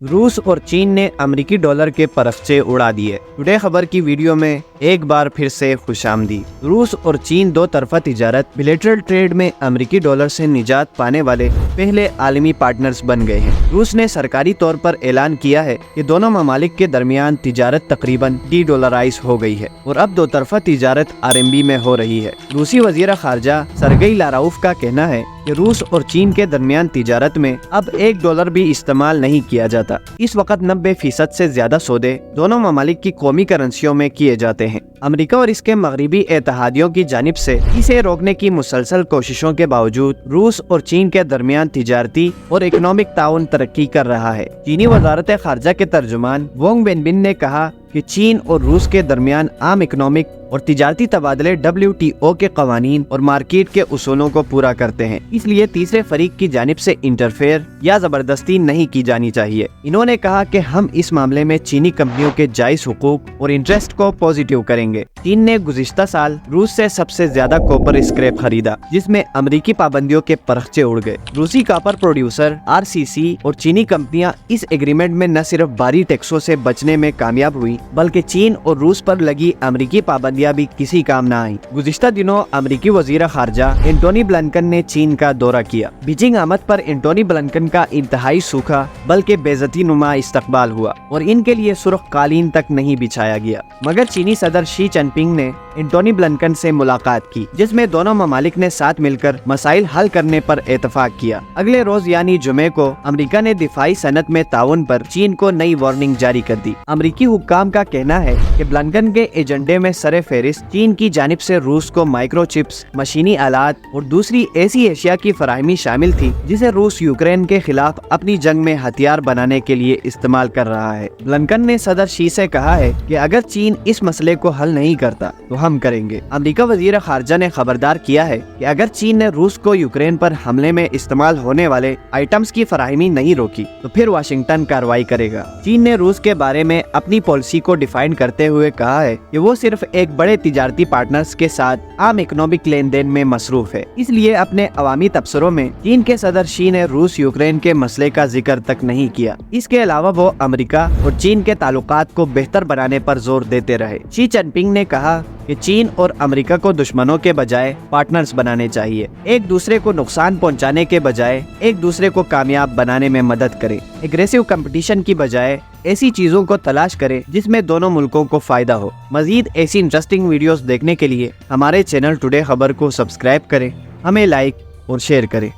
रूस और चीन ने अमेरिकी डॉलर के परखचे उड़ा दिए। टुडे खबर की वीडियो में एक बार फिर से खुशामदीद। रूस और चीन दो तरफा तिजारत बिलेटरल ट्रेड में अमेरिकी डॉलर से निजात पाने वाले पहले आलमी पार्टनर्स बन गए हैं। रूस ने सरकारी तौर पर ऐलान किया है कि दोनों ममालिक के दरमियान तिजारत तकरीबन डी-डॉलराइज हो गई है और अब दो तरफा तिजारत RMB में हो रही है। रूसी वजीर खारजा सरगेई लारोव का कहना है कि रूस और चीन के दरमियान तिजारत में अब $1 भी इस्तेमाल नहीं किया जाता। इस वक्त 90% से ज्यादा सौदे दोनों ममालिक की कौमी करेंसियों में किए जाते हैं। अमेरिका और इसके मगरबी इत्तेहादियों की जानिब से इसे रोकने की मुसलसल कोशिशों के बावजूद रूस और चीन के दरमियान तिजारती और इकोनॉमिक ताउन तरक्की कर रहा है। चीनी वजारत खारजा के तर्जुमान वोंग वेनबिन ने कहा कि चीन और रूस के दरमियान आम इकोनॉमिक और तिजारती तबादले WTO के कवानीन और मार्केट के उसूलों को पूरा करते हैं, इसलिए तीसरे फरीक की जानिब से इंटरफेयर या जबरदस्ती नहीं की जानी चाहिए। इन्होंने कहा कि हम इस मामले में चीनी कंपनियों के जायज हुकूक और इंटरेस्ट को पॉजिटिव करेंगे। चीन ने गुज़िश्ता साल रूस से सबसे ज्यादा कॉपर स्क्रैप खरीदा, जिसमें अमेरिकी पाबंदियों के परखचे उड़ गए। रूसी कॉपर प्रोड्यूसर RCC और चीनी कंपनियां इस एग्रीमेंट में न सिर्फ भारी टैक्सों से बचने में कामयाब हुई, बल्कि चीन और रूस पर लगी अमेरिकी पाबंदियां भी किसी काम न आई। गुज़िश्ता दिनों अमेरिकी वज़ीर खारजा एंटोनी ब्लिंकन ने चीन का दौरा किया। बीजिंग आमद पर एंटोनी ब्लिंकन का इंतहाई सूखा बल्कि बेइज्जती नुमा इस्तकबाल हुआ और इनके लिए सुर्ख कालीन तक नहीं बिछाया गया। मगर चीनी सदर शी जिनपिंग ने एंटोनी ब्लिंकन से मुलाकात की, जिसमें दोनों ममालिक ने साथ मिलकर मसाइल हल करने पर इत्तेफाक किया। अगले रोज यानी जुमे को अमेरिका ने दिफाई सनत में ताउन पर चीन को नई वार्निंग जारी कर दी। अमेरिकी हुक्काम का कहना है कि ब्लिंकन के एजेंडे में सरे फेरिस्त चीन की जानिब से रूस को माइक्रोचिप्स, मशीनी आलात और दूसरी ऐसी एशिया की फराहमी शामिल थी जिसे रूस यूक्रेन के खिलाफ अपनी जंग में हथियार बनाने के लिए इस्तेमाल कर रहा है। ब्लिंकन ने सदर शी से कहा है कि अगर चीन इस मसले को हल नहीं करता तो हम करेंगे। अमेरिका वजीर खारजा ने खबरदार किया है कि अगर चीन ने रूस को यूक्रेन पर हमले में इस्तेमाल होने वाले आइटम्स की फराहमी नहीं रोकी तो फिर वाशिंगटन कार्रवाई करेगा। चीन ने रूस के बारे में अपनी पॉलिसी को डिफाइन करते हुए कहा है कि वो सिर्फ एक बड़े तिजारती पार्टनर्स के साथ आम इकोनॉमिक लेन देन में मसरूफ है, इसलिए अपने अवामी तबसरों में चीन के सदर शी ने रूस यूक्रेन के मसले का जिक्र तक नहीं किया। इसके अलावा वो अमेरिका और चीन के ताल्लुकात को बेहतर बनाने पर जोर देते रहे। शी जिनपिंग ने कहा कि चीन और अमेरिका को दुश्मनों के बजाय पार्टनर्स बनाने चाहिए, एक दूसरे को नुकसान पहुंचाने के बजाय एक दूसरे को कामयाब बनाने में मदद करें। एग्रेसिव कंपटीशन की बजाय ऐसी चीजों को तलाश करें जिसमें दोनों मुल्कों को फायदा हो। मजीद ऐसी इंटरेस्टिंग वीडियोस देखने के लिए हमारे चैनल टुडे खबर को सब्सक्राइब करें, हमें लाइक और शेयर करें।